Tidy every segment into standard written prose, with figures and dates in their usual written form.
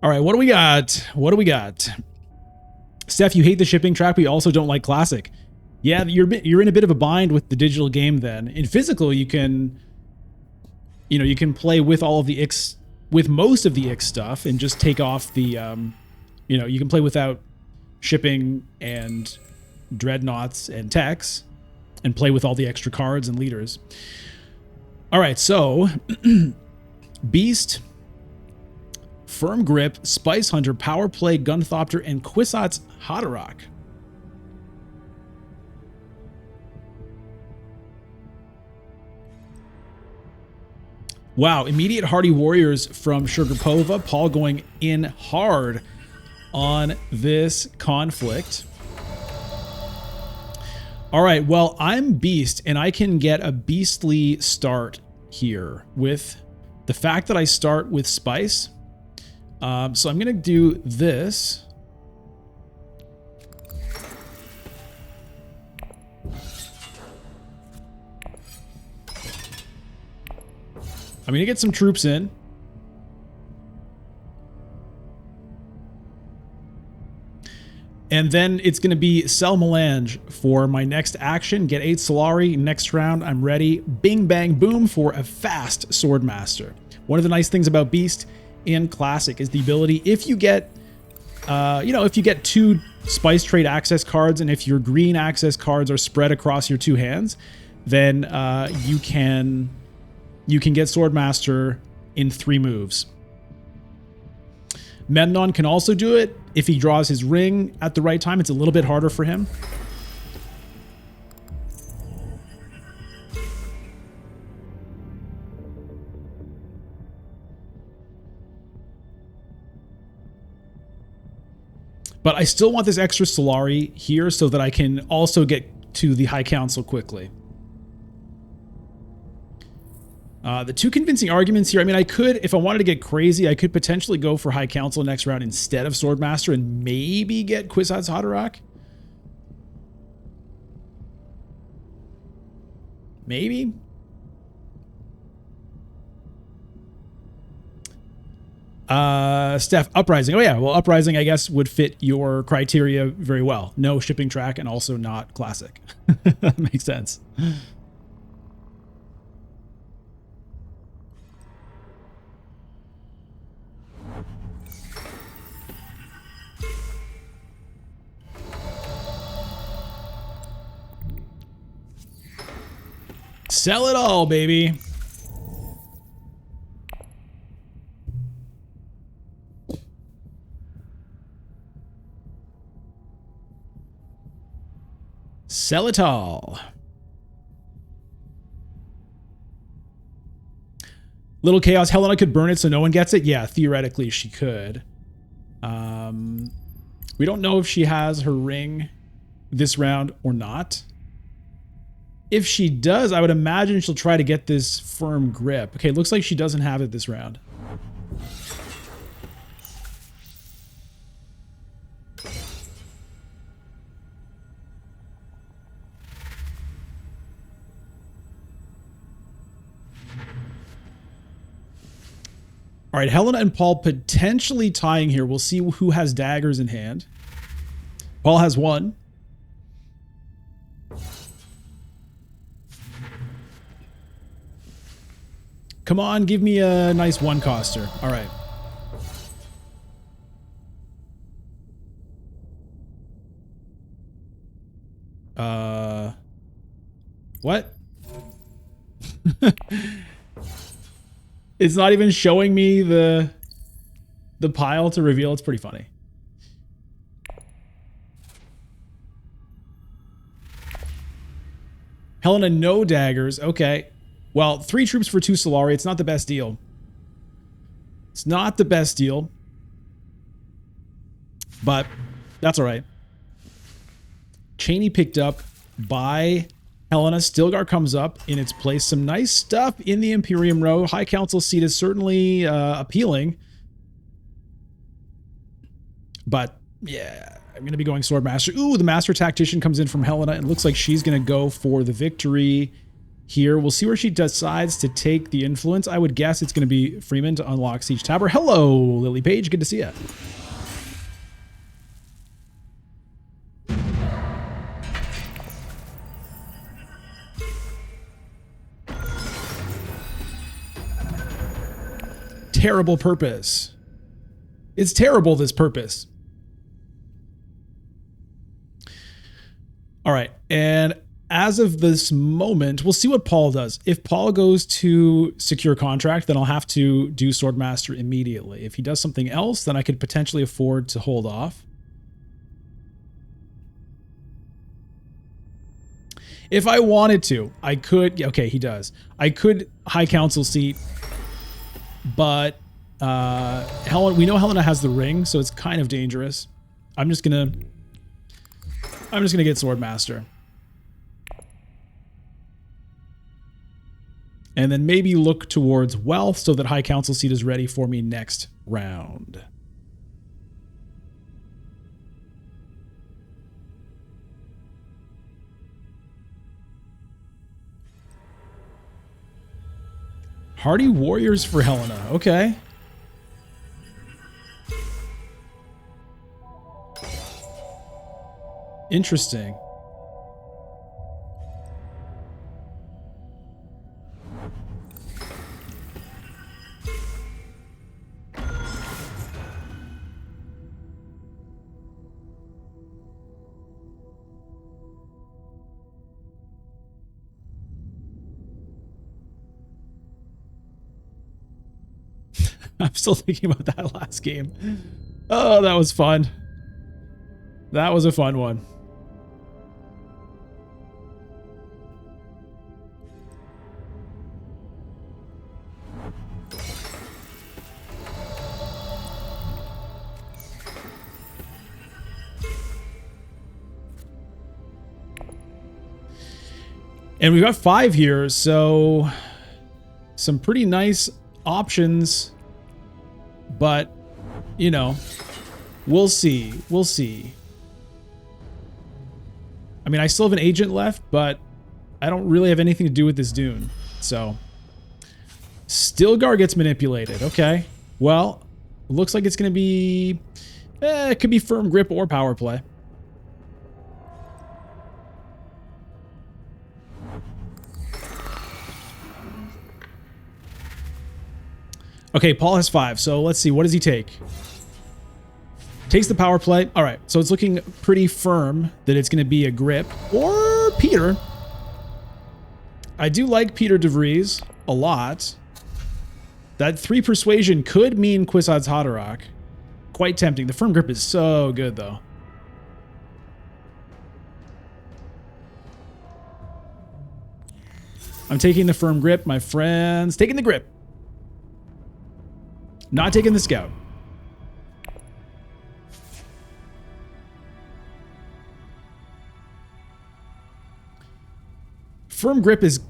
All right, what do we got? What do we got? Steph, you hate the shipping track, but you also don't like classic. Yeah, you're in a bit of a bind with the digital game then. In physical, you can play with all of the X, with most of the X stuff and just take off the, you can play without shipping and dreadnoughts and techs and play with all the extra cards and leaders. All right, so Beast, Firm Grip, Spice Hunter, Power Play, Gunthopter, and Kwisatz Haderach. Wow, immediate hardy warriors from Sugarpova. Paul going in hard on this conflict. All right, well, I'm Beast, and I can get a beastly start here with the fact that I start with Spice. So I'm going to do this. I'm going to get some troops in. And then it's going to be sell Melange for my next action. Get 8 Solari. Next round, I'm ready. Bing, bang, boom for a fast Swordmaster. One of the nice things about Beast in Classic is the ability, if you get, if you get 2 Spice Trade access cards, and if your green access cards are spread across your 2 hands, then you can get Swordmaster in 3 moves. Memnon can also do it if he draws his ring at the right time. It's a little bit harder for him. But I still want this extra Solari here so that I can also get to the High Council quickly. The 2 convincing arguments here. I mean, I could, if I wanted to get crazy, I could potentially go for High Council next round instead of Swordmaster and maybe get Kwisatz Haderach. Maybe. Steph, Uprising. Oh yeah, well, Uprising, I guess, would fit your criteria very well. No shipping track and also not Classic. That makes sense. Sell it all, baby. Sell it all. Little Chaos. Helena could burn it so no one gets it. Yeah, theoretically she could. We don't know if she has her ring this round or not. If she does, I would imagine she'll try to get this Firm Grip. Okay, looks like she doesn't have it this round. All right, Helena and Paul potentially tying here. We'll see who has daggers in hand. Paul has 1. Come on, give me a nice 1-coster. All right. What? It's not even showing me the pile to reveal. It's pretty funny. Helena, no daggers. Okay. Well, 3 troops for 2 Solari. It's not the best deal. It's not the best deal. But that's all right. Cheney picked up by Helena. Stilgar comes up in its place. Some nice stuff in the Imperium row. High Council seat is certainly appealing. But yeah, I'm going to be going Swordmaster. Ooh, the Master Tactician comes in from Helena. It looks like she's going to go for the victory here. We'll see where she decides to take the influence. I would guess it's going to be Freeman to unlock Siege Tower. Hello, Lily Page. Good to see you. Terrible purpose. It's terrible, this purpose. All right, and as of this moment, we'll see what Paul does. If Paul goes to secure contract, then I'll have to do Swordmaster immediately. If he does something else, then I could potentially afford to hold off. If I wanted to, I could. Okay, he does. I could High Council seat, but we know Helena has the ring, so it's kind of dangerous. I'm just gonna get Swordmaster. And then maybe look towards wealth so that High Council seat is ready for me next round. Hardy Warriors for Helena. Okay. Interesting. I'm still thinking about that last game. Oh, that was fun. That was a fun one. And we've got 5 here, so some pretty nice options. But, you know, we'll see. We'll see. I mean, I still have an agent left, but I don't really have anything to do with this Dune. So, Stilgar gets manipulated. Okay. Well, looks like it's going to be... it could be firm grip or power play. Okay, Paul has 5, so let's see. What does he take? Takes the power play. All right, so it's looking pretty firm that it's going to be a grip or Peter. I do like Piter De Vries a lot. That 3 persuasion could mean Kwisatz Haderach. Quite tempting. The firm grip is so good, though. I'm taking the firm grip, my friends. Taking the grip. Not taking the scout. Firm grip is,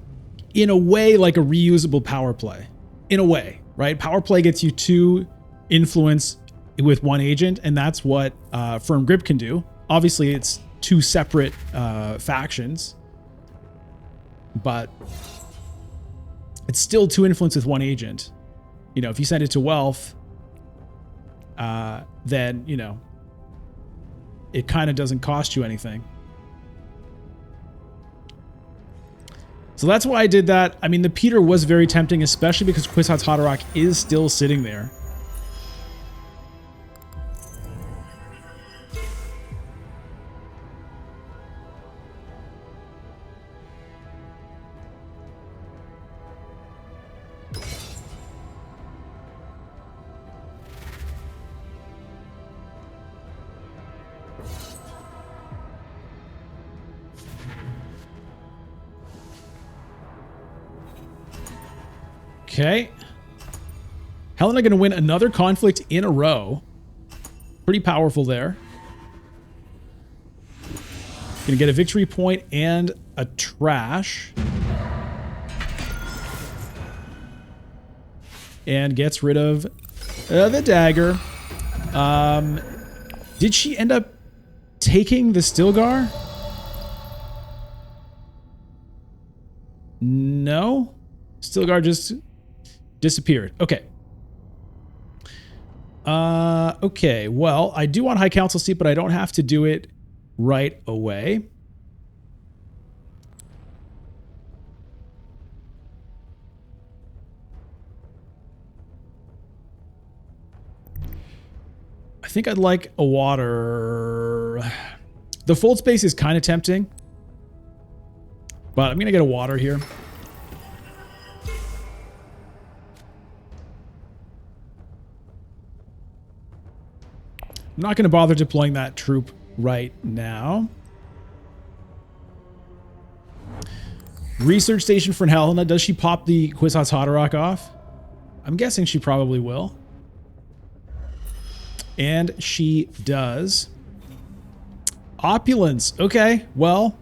in a way, like a reusable power play. In a way, right? Power play gets you 2 influence with 1 agent, and that's what firm grip can do. Obviously, it's 2 separate factions, but it's still 2 influence with 1 agent. You know, if you send it to wealth, then, you know, it kind of doesn't cost you anything. So that's why I did that. I mean, the Peter was very tempting, especially because Kwisatz Haderach is still sitting there. Okay. Helena going to win another conflict in a row. Pretty powerful there. Going to get a victory point and a trash. And gets rid of the dagger. Did she end up taking the Stilgar? No. Stilgar just disappeared. Okay. Okay. Well, I do want High Council seat, but I don't have to do it right away. I think I'd like a water. The fold space is kind of tempting, but I'm going to get a water here. I'm not going to bother deploying that troop right now. Research station for Helena. Does she pop the Kwisatz Haderach off? I'm guessing she probably will. And she does. Opulence. Okay, well,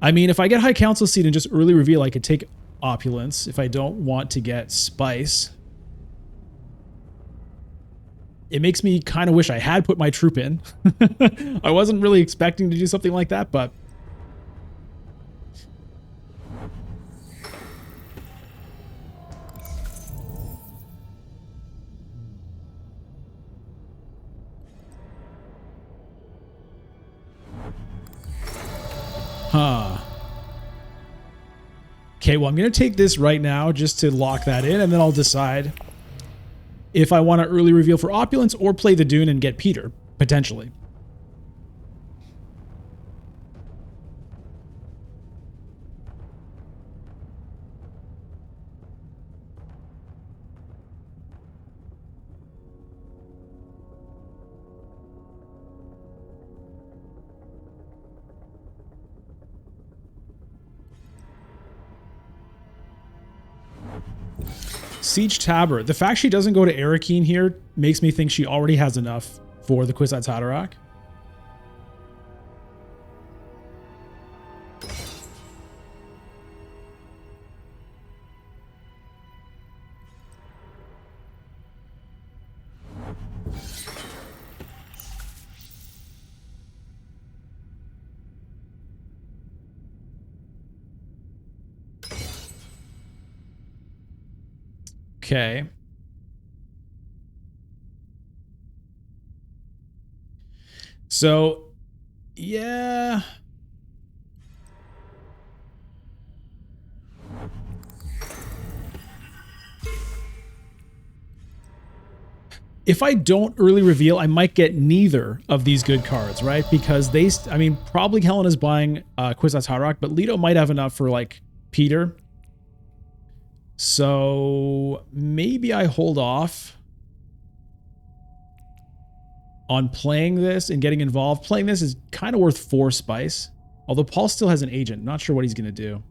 I mean, if I get High Council seat and just early reveal, I could take Opulence if I don't want to get Spice. It makes me kind of wish I had put my troop in. I wasn't really expecting to do something like that, but... Huh. Okay, well, I'm going to take this right now just to lock that in, and then I'll decide if I want to early reveal for Opulence or play the Dune and get Piter, potentially. Siege Tabor. The fact she doesn't go to Arakeen here makes me think she already has enough for the Kwisatz Haderach. Okay. So, yeah. If I don't early reveal, I might get neither of these good cards, right? Because they, I mean, probably Helena's buying Kwisatz Haderach, but Leto might have enough for like Piter. So maybe I hold off on playing this and getting involved. Playing this is kind of worth 4 spice. Although Paul still has an agent. Not sure what he's going to do.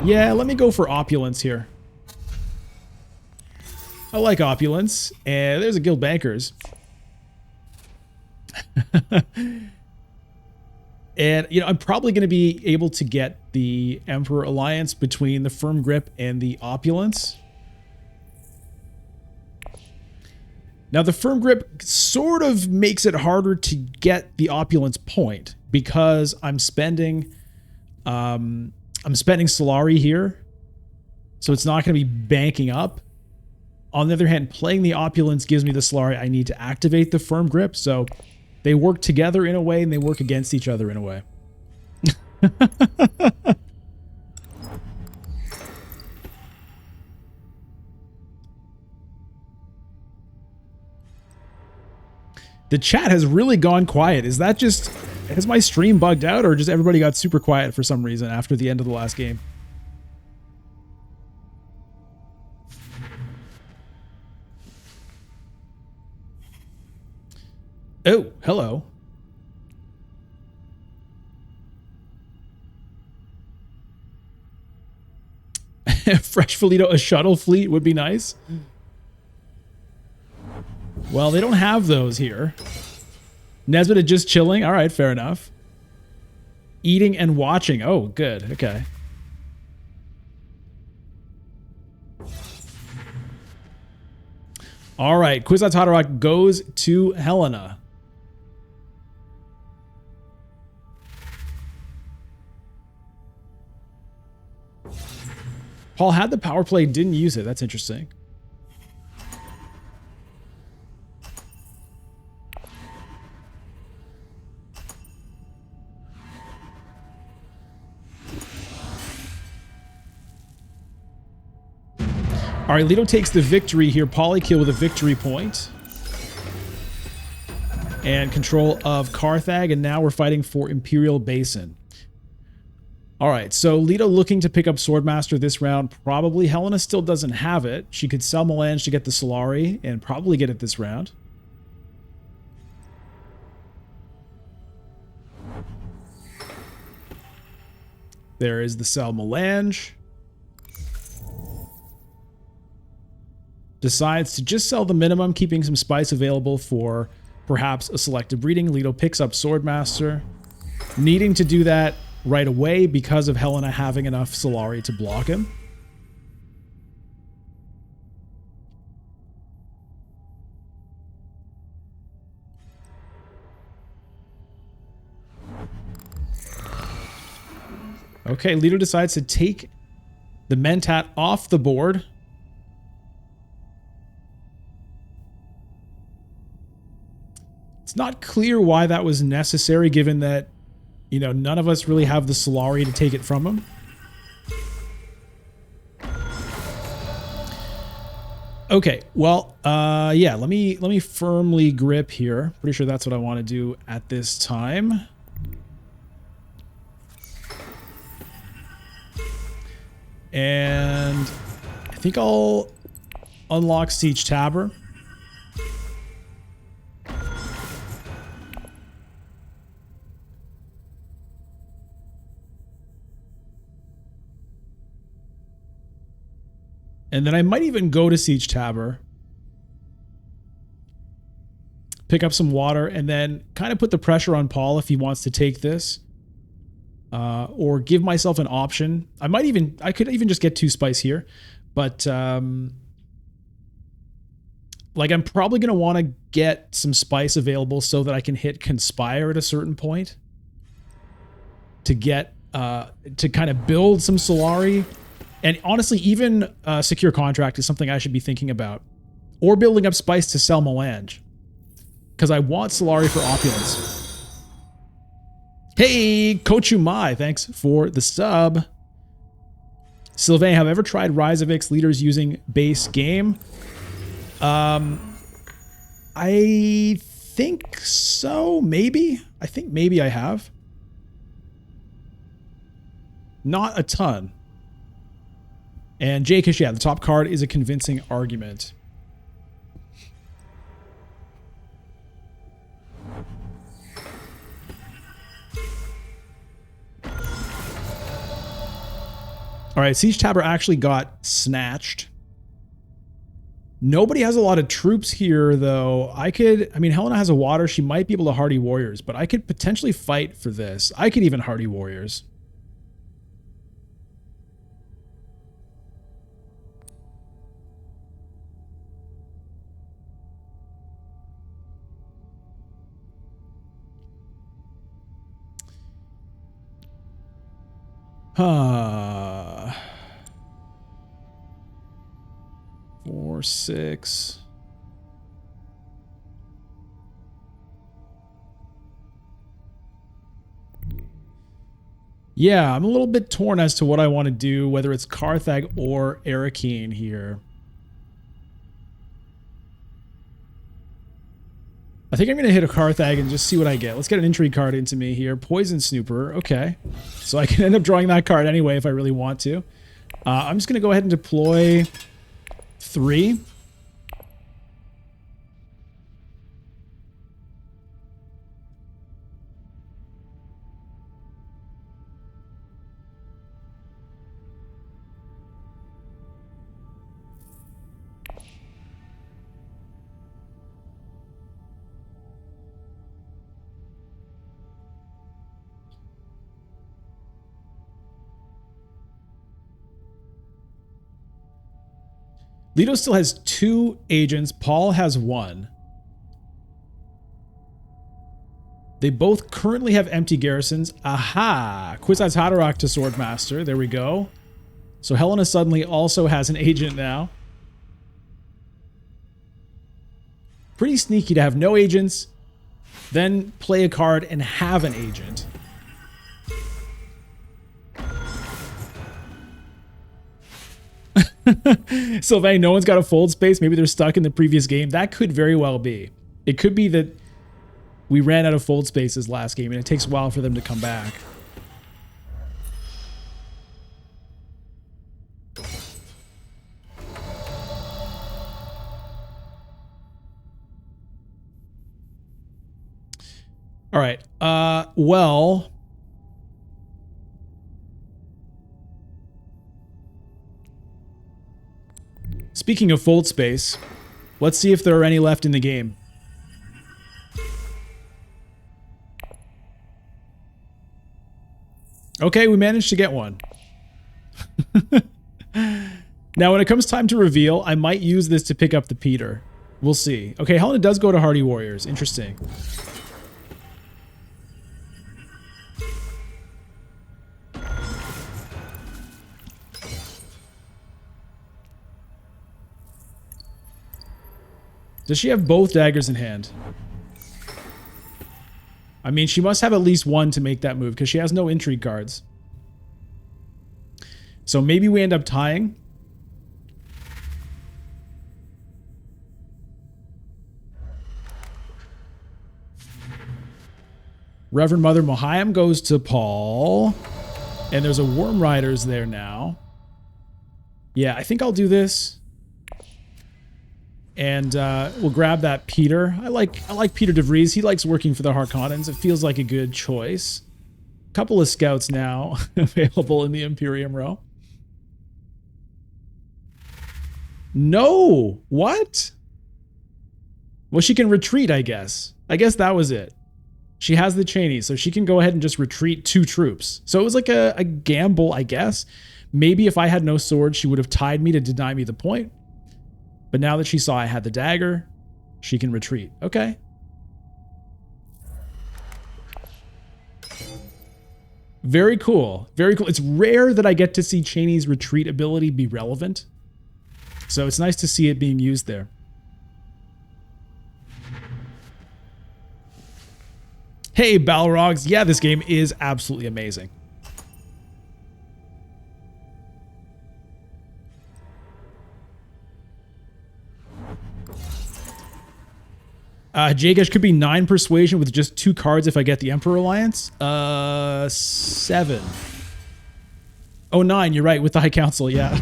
Yeah, let me go for Opulence here. I like Opulence. And there's a Guild Bankers. And, you know, I'm probably going to be able to get the Emperor Alliance between the Firm Grip and the Opulence. Now, the Firm Grip sort of makes it harder to get the Opulence point because I'm spending Solari here. So it's not going to be banking up. On the other hand, playing the Opulence gives me the Solari I need to activate the Firm Grip. So they work together in a way and they work against each other in a way. The chat has really gone quiet. Is that just, has my stream bugged out or just everybody got super quiet for some reason after the end of the last game? Oh, hello. Fresh Felito, a shuttle fleet would be nice. Well, they don't have those here. Nesbitt is just chilling. All right, fair enough. Eating and watching. Oh, good. Okay. All right, Kwisatz Haderach goes to Helena. Paul had the power play, didn't use it. That's interesting. All right, Leto takes the victory here. Polykill with a victory point. And control of Carthag, and now we're fighting for Imperial Basin. All right, so Leto looking to pick up Swordmaster this round. Probably Helena still doesn't have it. She could sell Melange to get the Solari and probably get it this round. There is the sell Melange. Decides to just sell the minimum, keeping some spice available for perhaps a selective breeding. Leto picks up Swordmaster, needing to do that right away because of Helena having enough Solari to block him. Okay, Leto decides to take the Mentat off the board. It's not clear why that was necessary, given that, you know, none of us really have the Solari to take it from him. Okay, well, yeah, let me firmly grip here. Pretty sure that's what I want to do at this time. And I think I'll unlock Siege Tabor. And then I might even go to Siege Tabor, pick up some water, and then kind of put the pressure on Paul if he wants to take this. Or give myself an option. I could even just get 2 spice here. But, like, I'm probably going to want to get some spice available so that I can hit Conspire at a certain point. To get, to kind of build some Solari. And honestly, even Secure Contract is something I should be thinking about. Or building up spice to sell Melange. Because I want Solari for Opulence. Hey, Kochumai, thanks for the sub. Sylvain, have ever tried Rise of X leaders using base game? I think so, maybe. I think maybe I have. Not a ton. And Jakish, yeah, the top card is a convincing argument. All right, Siege Tabor actually got snatched. Nobody has a lot of troops here, though. I mean, Helena has a water. She might be able to hardy warriors, but I could potentially fight for this. I could even hardy warriors. Huh. 4, 6. Yeah, I'm a little bit torn as to what I want to do, whether it's Carthag or Arakeen here. I think I'm going to hit a Carthag and just see what I get. Let's get an intrigue card into me here. Poison Snooper. Okay. So I can end up drawing that card anyway if I really want to. I'm just going to go ahead and deploy 3. Leto still has 2 agents. Paul has 1. They both currently have empty garrisons. Aha! Kwisatz Haderach to Swordmaster. There we go. So Helena suddenly also has an agent now. Pretty sneaky to have no agents, then play a card and have an agent. Sylvain, no one's got a fold space. Maybe they're stuck in the previous game. That could very well be. It could be that we ran out of fold spaces last game and it takes a while for them to come back. All right. Well, speaking of fold space, let's see if there are any left in the game. Okay, we managed to get one. Now, when it comes time to reveal, I might use this to pick up the Piter. We'll see. Okay, Helena does go to Hardy Warriors. Interesting. Does she have both daggers in hand? I mean, she must have at least one to make that move because she has no intrigue cards. So maybe we end up tying. Reverend Mother Mohiam goes to Paul. And there's a Worm Riders there now. Yeah, I think I'll do this. And we'll grab that Piter. I like Piter De Vries. He likes working for the Harkonnens. It feels like a good choice. Couple of scouts now available in the Imperium row. No! What? Well, she can retreat, I guess. I guess that was it. She has the Cheney, so she can go ahead and just retreat 2 troops. So it was like a gamble, I guess. Maybe if I had no sword, she would have tied me to deny me the point. But now that she saw I had the dagger, she can retreat. Okay. Very cool. Very cool. It's rare that I get to see Cheney's retreat ability be relevant. So it's nice to see it being used there. Hey, Balrogs. Yeah, this game is absolutely amazing. Jagesh could be 9 persuasion with just 2 cards if I get the Emperor Alliance. 7. Oh, 9, you're right, with the High Council, yeah.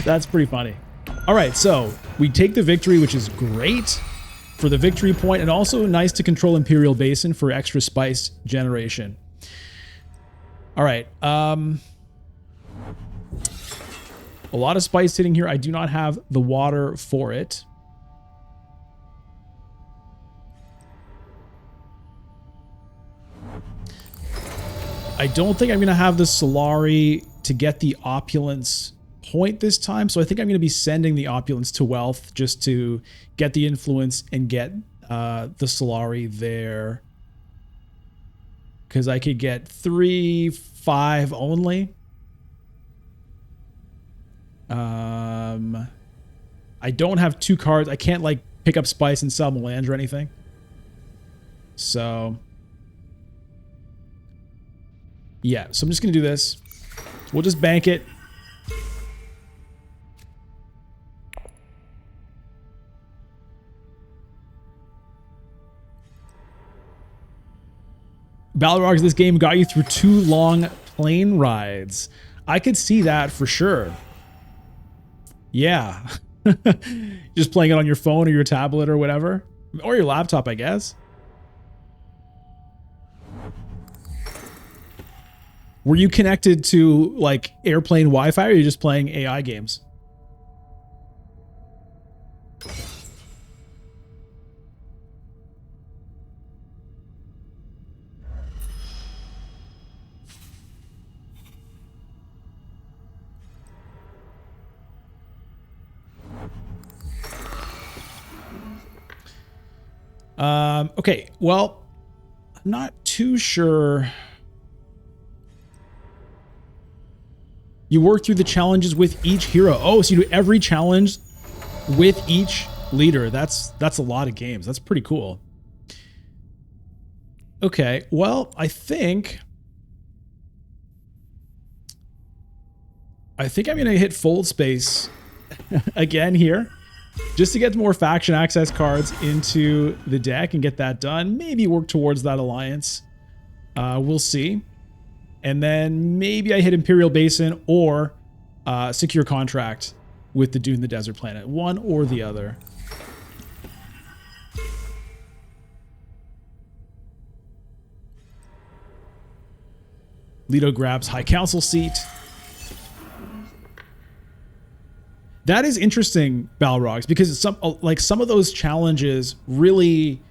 That's pretty funny. All right, so we take the victory, which is great for the victory point, and also nice to control Imperial Basin for extra spice generation. All right. A lot of spice sitting here. I do not have the water for it. I don't think I'm going to have the Solari to get the opulence point this time, so I think I'm going to be sending the opulence to wealth just to get the influence and get the Solari there. Because I could get 3, 5 only. I don't have 2 cards. I can't like pick up spice and sell Melange or anything. So yeah, so I'm just going to do this. We'll just bank it. Balrogs, this game got you through 2 long plane rides. I could see that for sure. Yeah. Just playing it on your phone or your tablet or whatever. Or your laptop, I guess. Were you connected to like airplane Wi-Fi, or are you just playing AI games? Okay, well, I'm not too sure. You work through the challenges with each hero. Oh, so you do every challenge with each leader. That's a lot of games. That's pretty cool. Okay, well, I think I'm going to hit fold space again here, just to get more faction access cards into the deck and get that done. Maybe work towards that alliance. We'll see. And then maybe I hit Imperial Basin or secure contract with the Dune the Desert Planet. One or the other. Leto grabs High Council seat. That is interesting, Balrogs, because some of those challenges really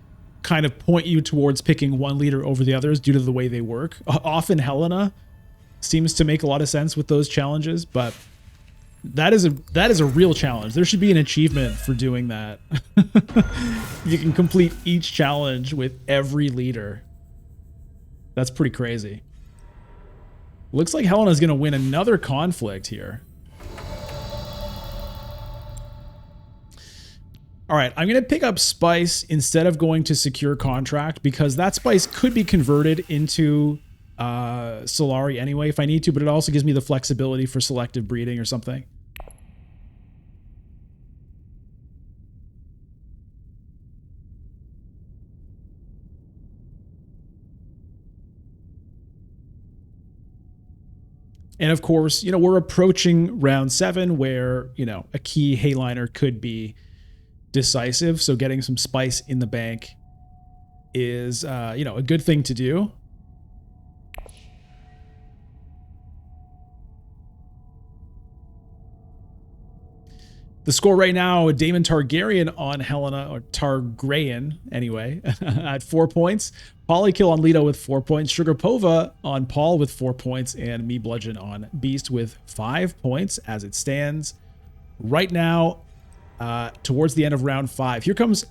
kind of point you towards picking one leader over the others due to the way they work. Often Helena seems to make a lot of sense with those challenges, but that is a real challenge. There should be an achievement for doing that. You can complete each challenge with every leader. That's pretty crazy. Looks like Helena's going to win another conflict here. All right, I'm going to pick up Spice instead of going to secure contract because that Spice could be converted into Solari anyway if I need to, but it also gives me the flexibility for selective breeding or something. And of course, you know, we're approaching round 7 where, you know, a key Hayliner could be decisive. So getting some Spice in the bank is, you know, a good thing to do. The score right now, Daemon Targaryen on Helena, or Targaryen anyway, at 4 points. Polykill on Leto with 4 points. Sugarpova on Paul with 4 points. And Me Bludgeon on Beast with 5 points as it stands right now towards the end of round 5. Here comes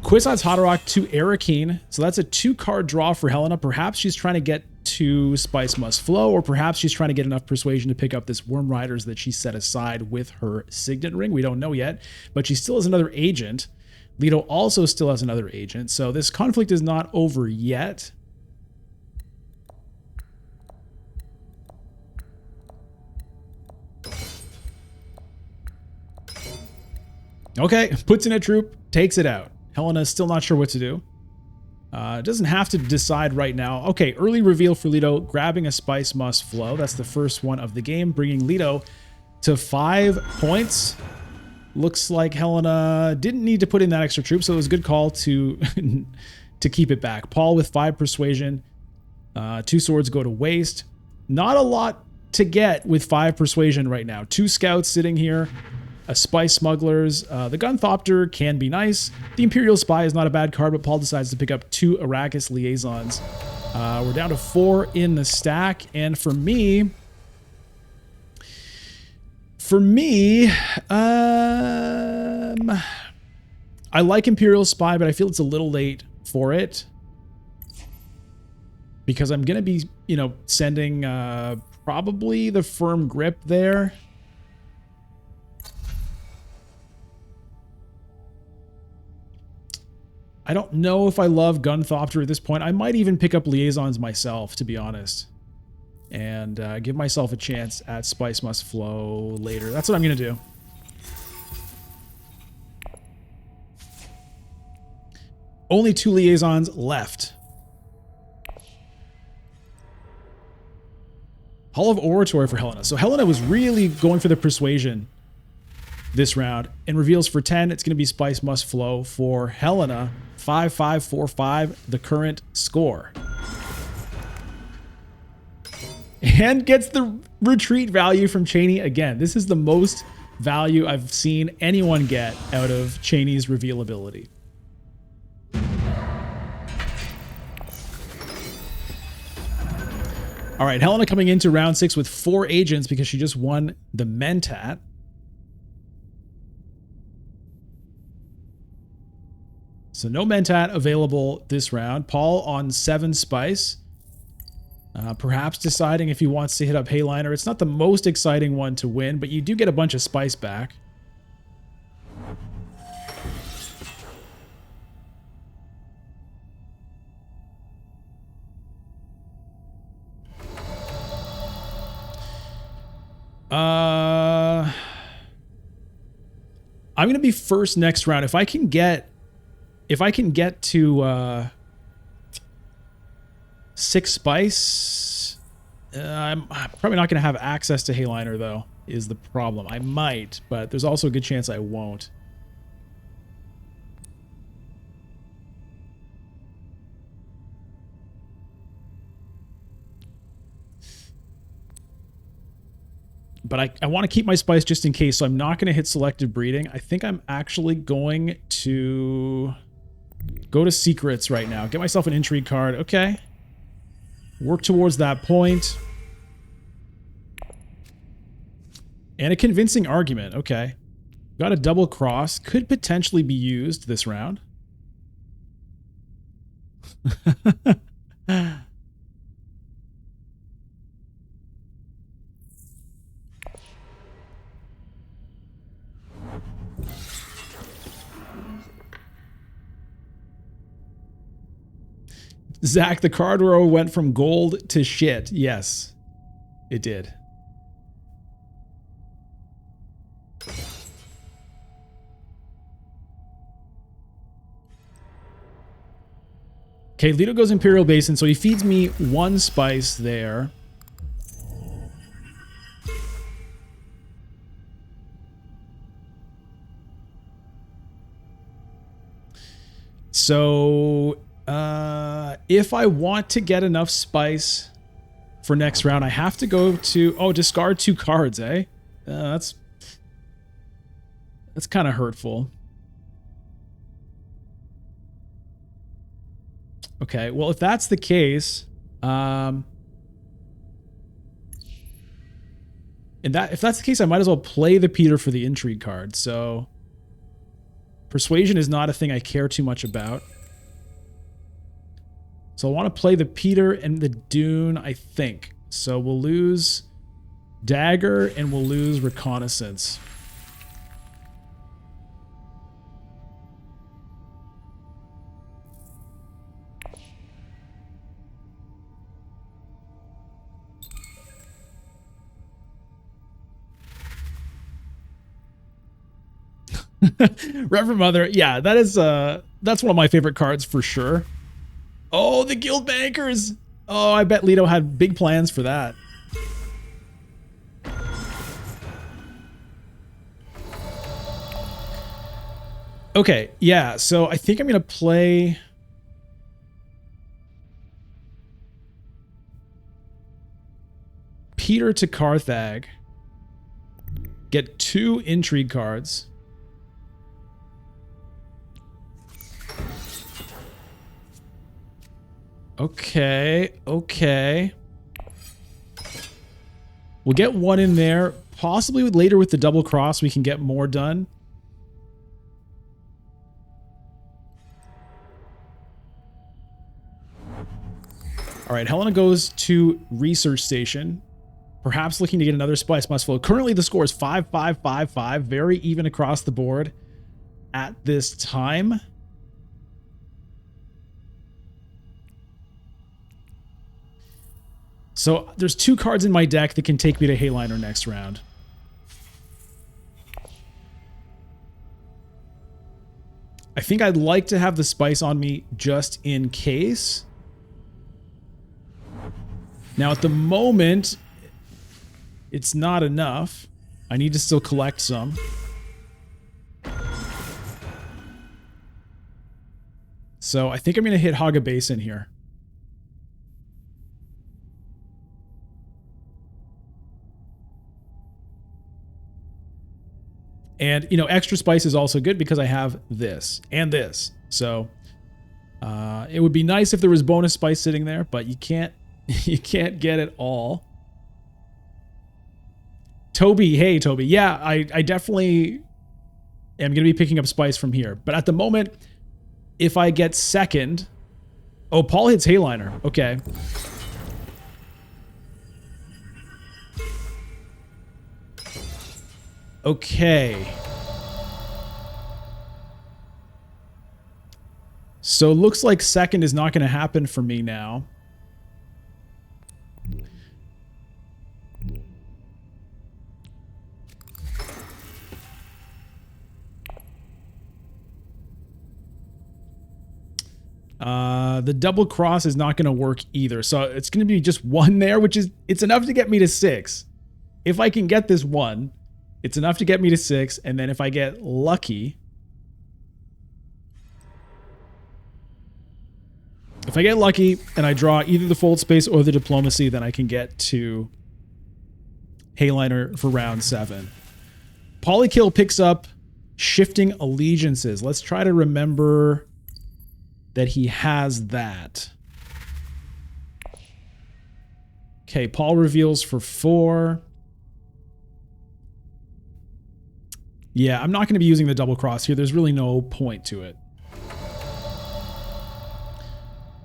Kwisatz Haderach to Arakeen. So that's a 2-card draw for Helena. Perhaps she's trying to get to Spice Must Flow, or perhaps she's trying to get enough persuasion to pick up this Worm Riders that she set aside with her Signet Ring. We don't know yet, but she still has another agent. Leto also still has another agent, so this conflict is not over yet. Okay, puts in a troop, takes it out. Helena is still not sure what to do. Doesn't have to decide right now. Okay, early reveal for Leto, grabbing a Spice Must Flow. That's the first one of the game, bringing Leto to 5 points. Looks like Helena didn't need to put in that extra troop, so it was a good call to to keep it back. Paul with 5 persuasion. 2 swords go to waste. Not a lot to get with 5 persuasion right now. 2 scouts sitting here. A Spice Smugglers. The Gunthopter can be nice. The Imperial Spy is not a bad card, but Paul decides to pick up 2 Arrakis Liaisons. We're down to 4 in the stack, and for me, I like Imperial Spy, but I feel it's a little late for it because I'm going to be, you know, sending probably the Firm Grip there. I don't know if I love Gunthopter at this point. I might even pick up Liaisons myself, to be honest, and give myself a chance at Spice Must Flow later. That's what I'm going to do. Only 2 Liaisons left. Hall of Oratory for Helena. So Helena was really going for the persuasion this round, and reveals for 10. It's going to be Spice Must Flow for Helena. 5-5-4-5, the current score. And gets the retreat value from Cheney again. This is the most value I've seen anyone get out of Cheney's reveal ability. All right, Helena coming into round 6 with 4 agents because she just won the Mentat. So no Mentat available this round. Paul on 7 Spice. Perhaps deciding if he wants to hit up Hayliner. It's not the most exciting one to win, but you do get a bunch of spice back. I'm going to be first next round. If I can get to 6 spice, I'm probably not going to have access to Hayliner, though, is the problem. I might, but there's also a good chance I won't. But I want to keep my spice just in case, so I'm not going to hit selective breeding. I think I'm actually going to go to secrets right now. Get myself an intrigue card. Okay. Work towards that point. And a convincing argument. Okay. Got a double cross. Could potentially be used this round. Zach, the card row went from gold to shit. Yes, it did. Okay, Lido goes Imperial Basin, so he feeds me 1 spice there. So, if I want to get enough spice for next round, I have to go to... Oh, discard 2 cards, eh? That's kind of hurtful. Okay, well, if that's the case... if that's the case, I might as well play the Piter for the intrigue card, so... Persuasion is not a thing I care too much about. So I want to play the Piter and the Dune, I think. So we'll lose Dagger and we'll lose Reconnaissance. Reverend Mother, yeah, that is that's one of my favorite cards for sure. Oh, the Guild Bankers! Oh, I bet Lido had big plans for that. Okay, yeah, so I think I'm gonna play... Piter to Carthag. Get 2 intrigue cards. Okay, okay. We'll get 1 in there. Possibly later with the double cross we can get more done. Alright, Helena goes to Research Station. Perhaps looking to get another Spice Must Flow. Currently the score is 5-5-5-5. Very even across the board at this time. So there's 2 cards in my deck that can take me to Hayliner next round. I think I'd like to have the spice on me just in case. Now at the moment, it's not enough. I need to still collect some. So I think I'm going to hit Haga Basin here. And, you know, extra spice is also good because I have this and this. So it would be nice if there was bonus spice sitting there, but you can't get it all. Toby, hey, Toby. Yeah, I definitely am going to be picking up spice from here. But at the moment, if I get second... Oh, Paul hits Hayliner. Okay. Okay. So it looks like second is not going to happen for me now. The double cross is not going to work either. So it's going to be just one there, which is, it's enough to get me to 6. If I can get this one, it's enough to get me to 6. And then if I get lucky, and I draw either the fold space or the diplomacy, then I can get to Hayliner for round 7. Polykill picks up shifting allegiances. Let's try to remember that he has that. Okay, Paul reveals for 4. Yeah, I'm not going to be using the double cross here. There's really no point to it.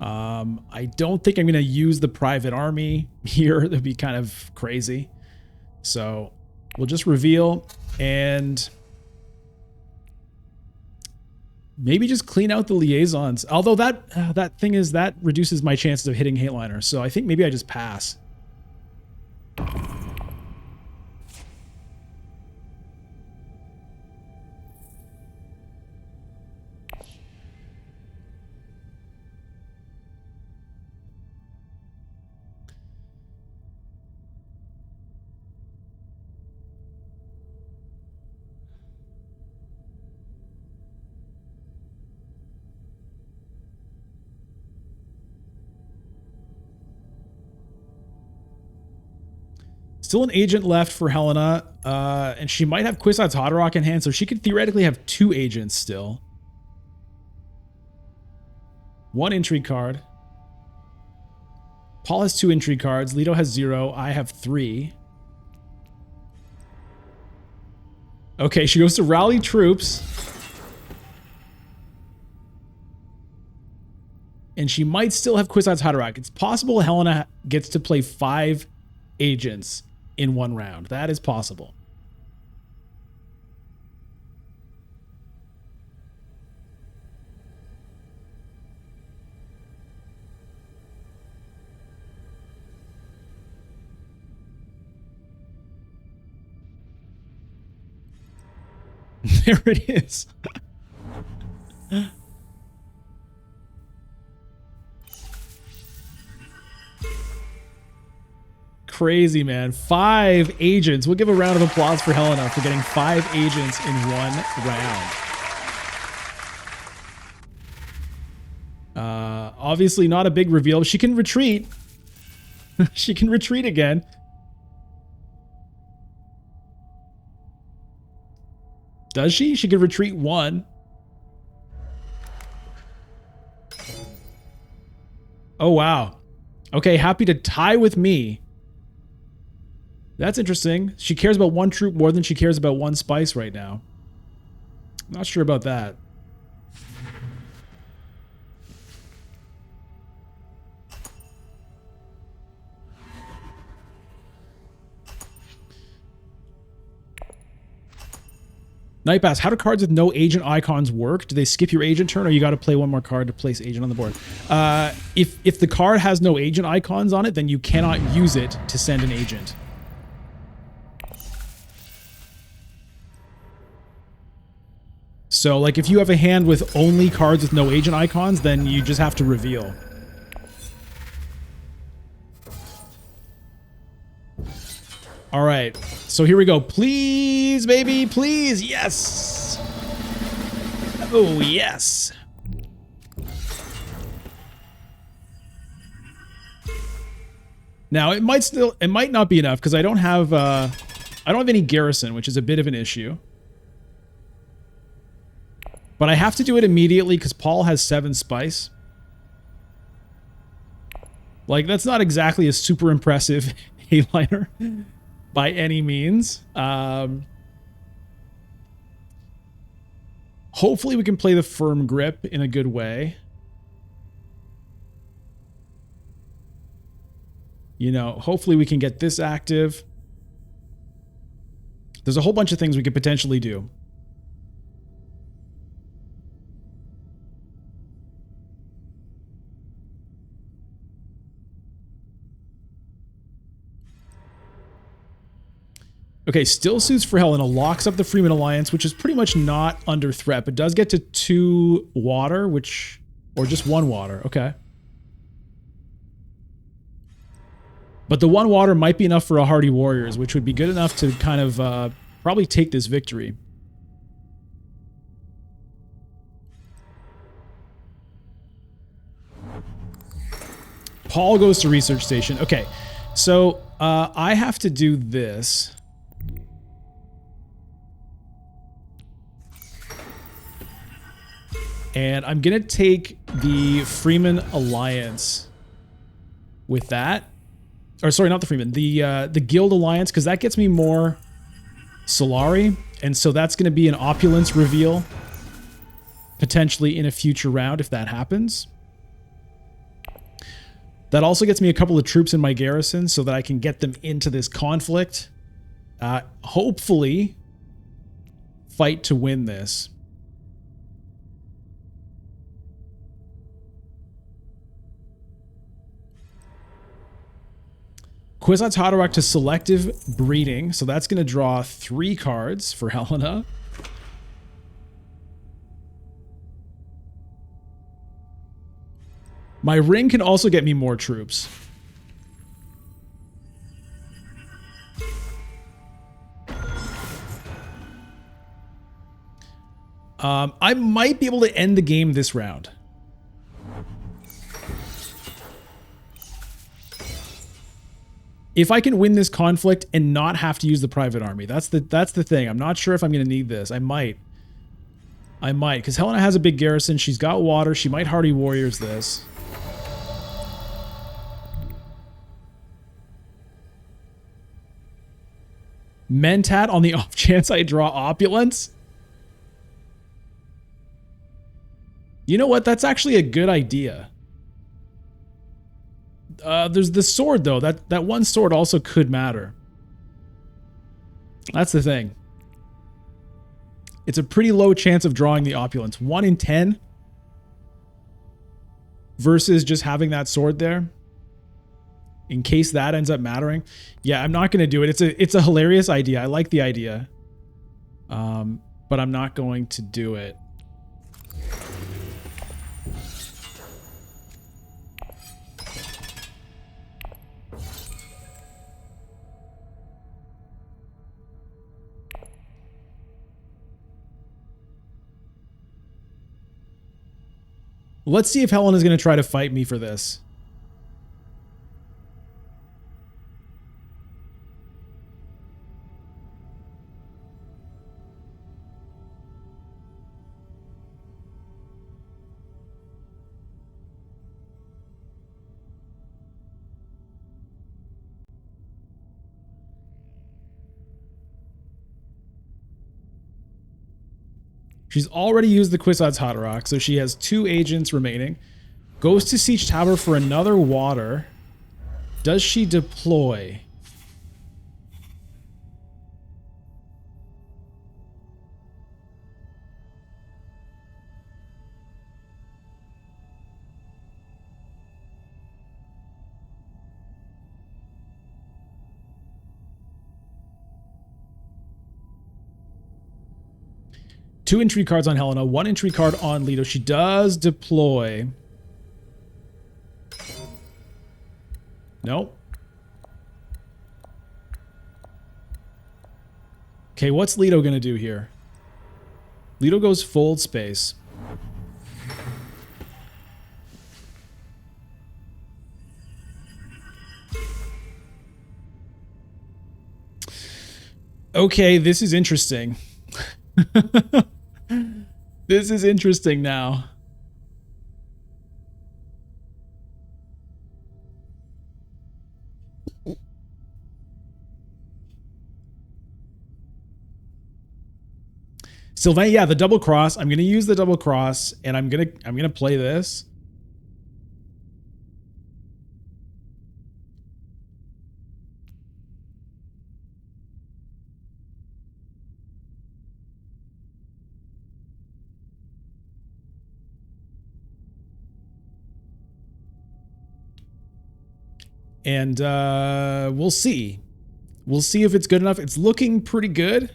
I don't think I'm going to use the private army here. That'd be kind of crazy. So we'll just reveal and maybe just clean out the liaisons. Although that thing is, that reduces my chances of hitting Hayliner. So I think maybe I just pass. Still an agent left for Helena, and she might have Kwisatz Haderach in hand, so she could theoretically have 2 agents still. 1 intrigue card. Paul has 2 intrigue cards. Leto has 0. I have 3. Okay, she goes to rally troops. And she might still have Kwisatz Haderach. It's possible Helena gets to play 5 agents in 1 round. That is possible. There it is. Crazy, man. 5 agents. We'll give a round of applause for Helena for getting 5 agents in 1 round. Obviously not a big reveal. She can retreat. She can retreat again. Does she? She could retreat 1. Oh, wow. Okay, happy to tie with me. That's interesting. She cares about 1 troop more than she cares about 1 spice right now. Not sure about that. Night Pass, how do cards with no agent icons work? Do they skip your agent turn, or you got to play 1 more card to place agent on the board? If the card has no agent icons on it, then you cannot use it to send an agent. So, like, if you have a hand with only cards with no agent icons, then you just have to reveal. All right, so here we go. Please, baby, please. Yes. Oh, yes. Now, it might not be enough because I don't have any garrison, which is a bit of an issue. But I have to do it immediately because Paul has 7 spice. Like, that's not exactly a super impressive Hayliner by any means. Hopefully we can play the firm grip in a good way. You know, hopefully we can get this active. There's a whole bunch of things we could potentially do. Okay, still suits for Helena locks up the Freeman Alliance, which is pretty much not under threat, but does get to 2 water, or just 1 water. Okay. But the 1 water might be enough for a Hardy Warriors, which would be good enough to kind of probably take this victory. Paul goes to research station. Okay, so I have to do this. And I'm going to take the Freeman Alliance with that. Or sorry, not the Freeman. The Guild Alliance, because that gets me more Solari. And so that's going to be an opulence reveal. Potentially in a future round if that happens. That also gets me a couple of troops in my garrison so that I can get them into this conflict. Hopefully fight to win this. Kwisatz Haderach to selective breeding. So that's going to draw 3 cards for Helena. My ring can also get me more troops. I might be able to end the game this round. If I can win this conflict and not have to use the private army. That's the thing. I'm not sure if I'm going to need this. I might, because Helena has a big garrison. She's got water. She might Hardy Warriors this. Mentat on the off chance I draw opulence. You know what? That's actually a good idea. There's the sword, though. That one sword also could matter. That's the thing. It's a pretty low chance of drawing the opulence. 1 in 10 versus just having that sword there. In case that ends up mattering. Yeah, I'm not going to do it. It's a hilarious idea. I like the idea. But I'm not going to do it. Let's see if Helena's going to try to fight me for this. She's already used the Kwisatz Haderach, so she has 2 agents remaining. Goes to Siege Tower for another water. Does she deploy? Two intrigue cards on Helena, 1 intrigue card on Leto. She does deploy. Nope. Okay, what's Leto going to do here? Leto goes fold space. Okay, this is interesting. This is interesting now. Sylvain, yeah, the double cross. I'm gonna use the double cross, and I'm gonna play this. And we'll see. We'll see if it's good enough. It's looking pretty good.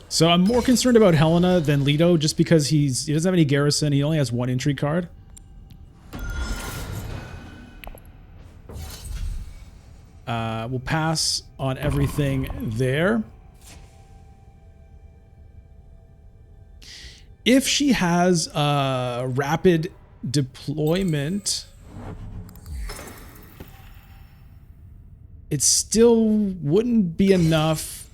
So I'm more concerned about Helena than Leto just because he doesn't have any garrison. He only has 1 intrigue card. We'll pass on everything there. If she has rapid deployment, it still wouldn't be enough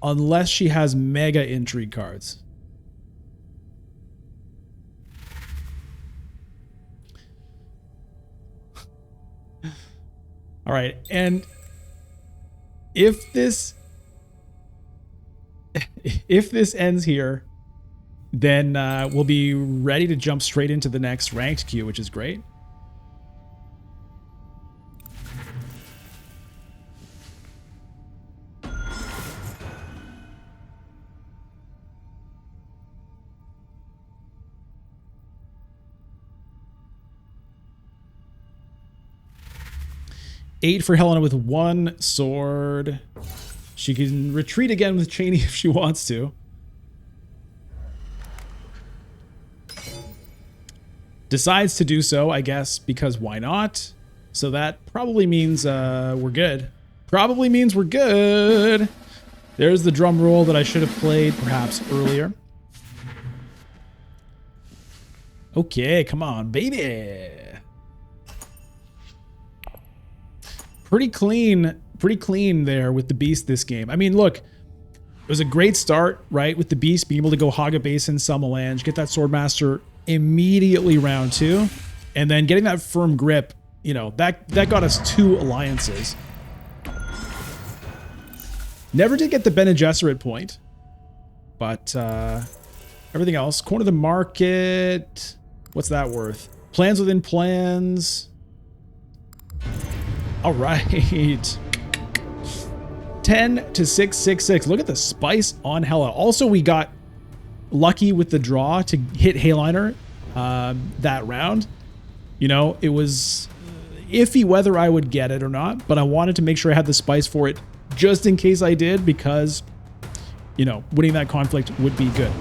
unless she has mega intrigue cards. All right, and if this ends here, then we'll be ready to jump straight into the next ranked queue, which is great. Eight for Helena with 1 sword. She can retreat again with Cheney if she wants to. Decides to do so, I guess, because why not? So that probably means we're good. Probably means we're good. There's the drum roll that I should have played perhaps earlier. Okay, come on, baby. Pretty clean there with the Beast this game. I mean, look, it was a great start, right? With the Beast being able to go hog a basin, sell Melange, get that Swordmaster immediately round 2, and then getting that firm grip, you know, that got us 2 alliances. Never did get the Bene Gesserit point, but everything else. Corner the market. What's that worth? Plans within plans. All right. 10 to 6, 6, 6. Look at the spice on Hela. Also, we got lucky with the draw to hit Hayliner that round. You know, it was iffy whether I would get it or not, but I wanted to make sure I had the spice for it just in case I did, because, you know, winning that conflict would be good.